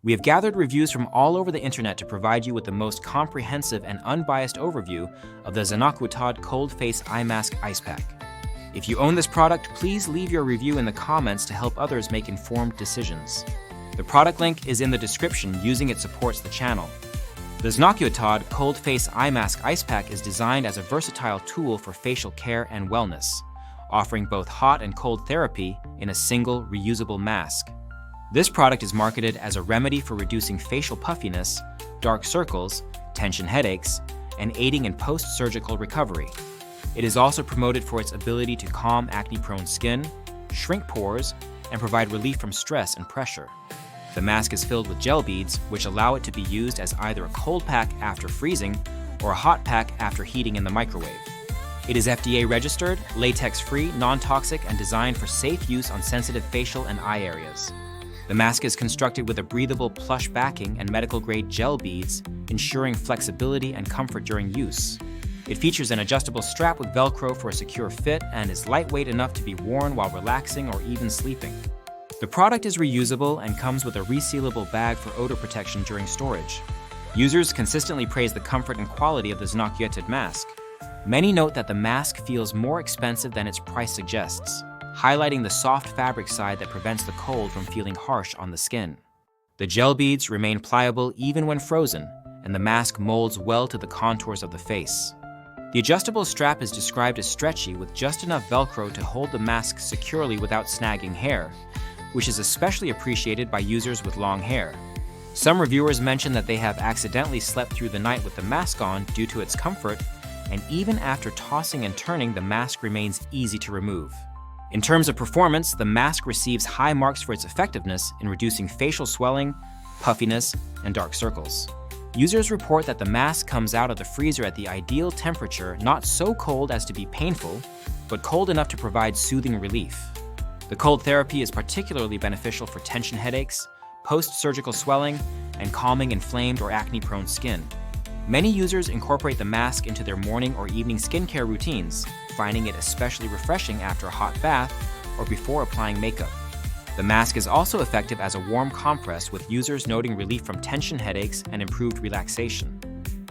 We have gathered reviews from all over the internet to provide you with the most comprehensive and unbiased overview of the ZNÖCUETÖD Cold Face Eye Mask Ice Pack. If you own this product, please leave your review in the comments to help others make informed decisions. The product link is in the description using it supports the channel. The ZNÖCUETÖD Cold Face Eye Mask Ice Pack is designed as a versatile tool for facial care and wellness, offering both hot and cold therapy in a single reusable mask. This product is marketed as a remedy for reducing facial puffiness, dark circles, tension headaches, and aiding in post-surgical recovery. It is also promoted for its ability to calm acne-prone skin, shrink pores, and provide relief from stress and pressure. The mask is filled with gel beads, which allow it to be used as either a cold pack after freezing or a hot pack after heating in the microwave. It is FDA registered, latex-free, non-toxic, and designed for safe use on sensitive facial and eye areas. The mask is constructed with a breathable plush backing and medical-grade gel beads, ensuring flexibility and comfort during use. It features an adjustable strap with Velcro for a secure fit and is lightweight enough to be worn while relaxing or even sleeping. The product is reusable and comes with a resealable bag for odor protection during storage. Users consistently praise the comfort and quality of the ZNÖCUETÖD mask. Many note that the mask feels more expensive than its price suggests, highlighting the soft fabric side that prevents the cold from feeling harsh on the skin. The gel beads remain pliable even when frozen, and the mask molds well to the contours of the face. The adjustable strap is described as stretchy with just enough Velcro to hold the mask securely without snagging hair, which is especially appreciated by users with long hair. Some reviewers mention that they have accidentally slept through the night with the mask on due to its comfort, and even after tossing and turning, the mask remains easy to remove. In terms of performance, the mask receives high marks for its effectiveness in reducing facial swelling, puffiness, and dark circles. Users report that the mask comes out of the freezer at the ideal temperature, not so cold as to be painful, but cold enough to provide soothing relief. The cold therapy is particularly beneficial for tension headaches, post-surgical swelling, and calming inflamed or acne-prone skin. Many users incorporate the mask into their morning or evening skincare routines, finding it especially refreshing after a hot bath or before applying makeup. The mask is also effective as a warm compress, with users noting relief from tension headaches and improved relaxation.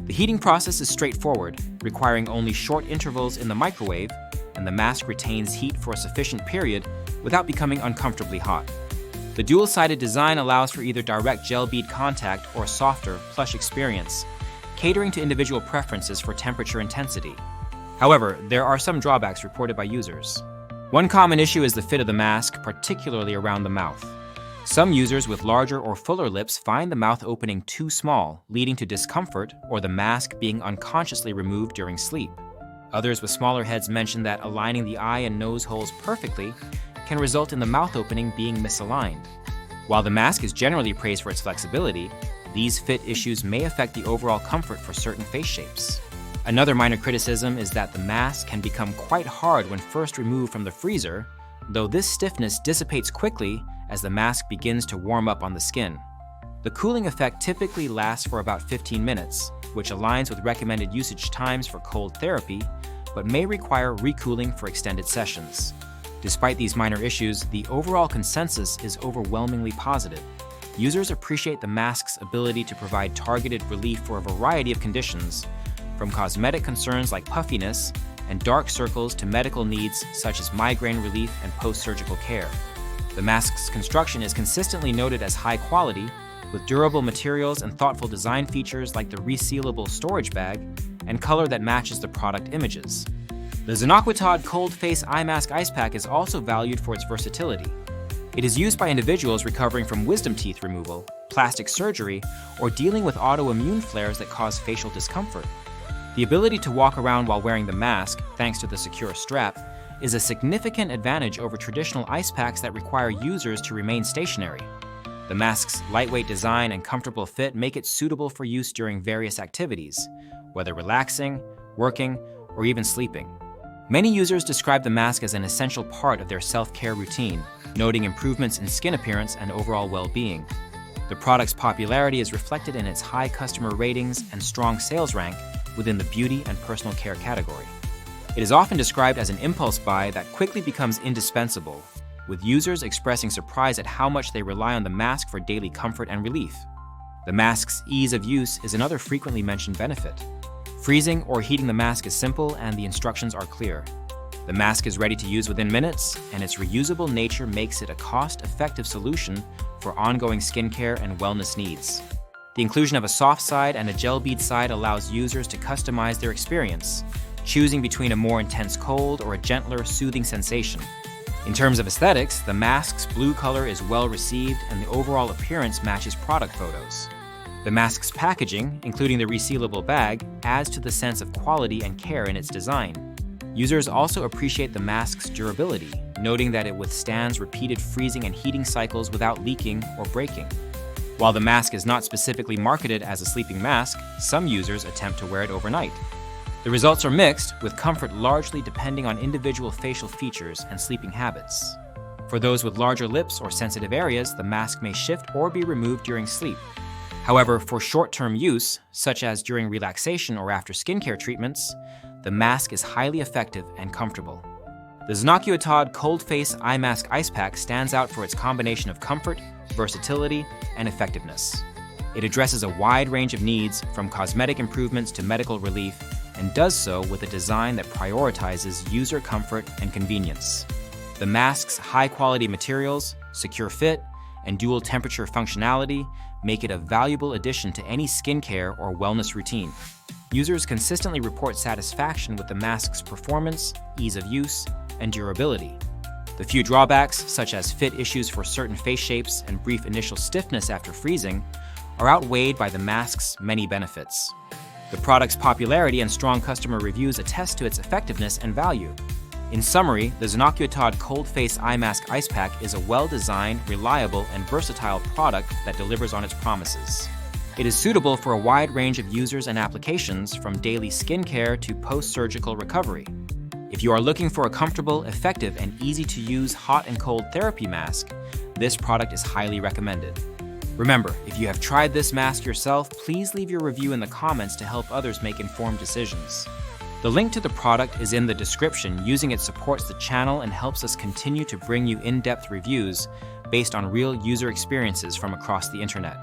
The heating process is straightforward, requiring only short intervals in the microwave, and the mask retains heat for a sufficient period without becoming uncomfortably hot. The dual-sided design allows for either direct gel bead contact or softer, plush experience, catering to individual preferences for temperature intensity. However, there are some drawbacks reported by users. One common issue is the fit of the mask, particularly around the mouth. Some users with larger or fuller lips find the mouth opening too small, leading to discomfort or the mask being unconsciously removed during sleep. Others with smaller heads mention that aligning the eye and nose holes perfectly can result in the mouth opening being misaligned. While the mask is generally praised for its flexibility, these fit issues may affect the overall comfort for certain face shapes. Another minor criticism is that the mask can become quite hard when first removed from the freezer, though this stiffness dissipates quickly as the mask begins to warm up on the skin. The cooling effect typically lasts for about 15 minutes, which aligns with recommended usage times for cold therapy, but may require recooling for extended sessions. Despite these minor issues, the overall consensus is overwhelmingly positive. Users appreciate the mask's ability to provide targeted relief for a variety of conditions, from cosmetic concerns like puffiness and dark circles to medical needs such as migraine relief and post-surgical care. The mask's construction is consistently noted as high quality, with durable materials and thoughtful design features like the resealable storage bag and color that matches the product images. The ZNÖCUETÖD Cold Face Eye Mask Ice Pack is also valued for its versatility. It is used by individuals recovering from wisdom teeth removal, plastic surgery, or dealing with autoimmune flares that cause facial discomfort. The ability to walk around while wearing the mask, thanks to the secure strap, is a significant advantage over traditional ice packs that require users to remain stationary. The mask's lightweight design and comfortable fit make it suitable for use during various activities, whether relaxing, working, or even sleeping. Many users describe the mask as an essential part of their self-care routine, noting improvements in skin appearance and overall well-being. The product's popularity is reflected in its high customer ratings and strong sales rank within the beauty and personal care category. It is often described as an impulse buy that quickly becomes indispensable, with users expressing surprise at how much they rely on the mask for daily comfort and relief. The mask's ease of use is another frequently mentioned benefit. Freezing or heating the mask is simple and the instructions are clear. The mask is ready to use within minutes, and its reusable nature makes it a cost-effective solution for ongoing skincare and wellness needs. The inclusion of a soft side and a gel bead side allows users to customize their experience, choosing between a more intense cold or a gentler, soothing sensation. In terms of aesthetics, the mask's blue color is well received and the overall appearance matches product photos. The mask's packaging, including the resealable bag, adds to the sense of quality and care in its design. Users also appreciate the mask's durability, noting that it withstands repeated freezing and heating cycles without leaking or breaking. While the mask is not specifically marketed as a sleeping mask, some users attempt to wear it overnight. The results are mixed, with comfort largely depending on individual facial features and sleeping habits. For those with larger lips or sensitive areas, the mask may shift or be removed during sleep. However, for short-term use, such as during relaxation or after skincare treatments, the mask is highly effective and comfortable. The ZNÖCUETÖD Cold Face Eye Mask Ice Pack stands out for its combination of comfort, versatility, and effectiveness. It addresses a wide range of needs, from cosmetic improvements to medical relief, and does so with a design that prioritizes user comfort and convenience. The mask's high-quality materials, secure fit, and dual temperature functionality make it a valuable addition to any skincare or wellness routine. Users consistently report satisfaction with the mask's performance, ease of use, and durability. The few drawbacks, such as fit issues for certain face shapes and brief initial stiffness after freezing, are outweighed by the mask's many benefits. The product's popularity and strong customer reviews attest to its effectiveness and value. In summary, the ZNÖCUETÖD Cold Face Eye Mask Ice Pack is a well-designed, reliable, and versatile product that delivers on its promises. It is suitable for a wide range of users and applications, from daily skincare to post-surgical recovery. If you are looking for a comfortable, effective, and easy-to-use hot and cold therapy mask, this product is highly recommended. Remember, if you have tried this mask yourself, please leave your review in the comments to help others make informed decisions. The link to the product is in the description. Using it supports the channel and helps us continue to bring you in-depth reviews based on real user experiences from across the internet.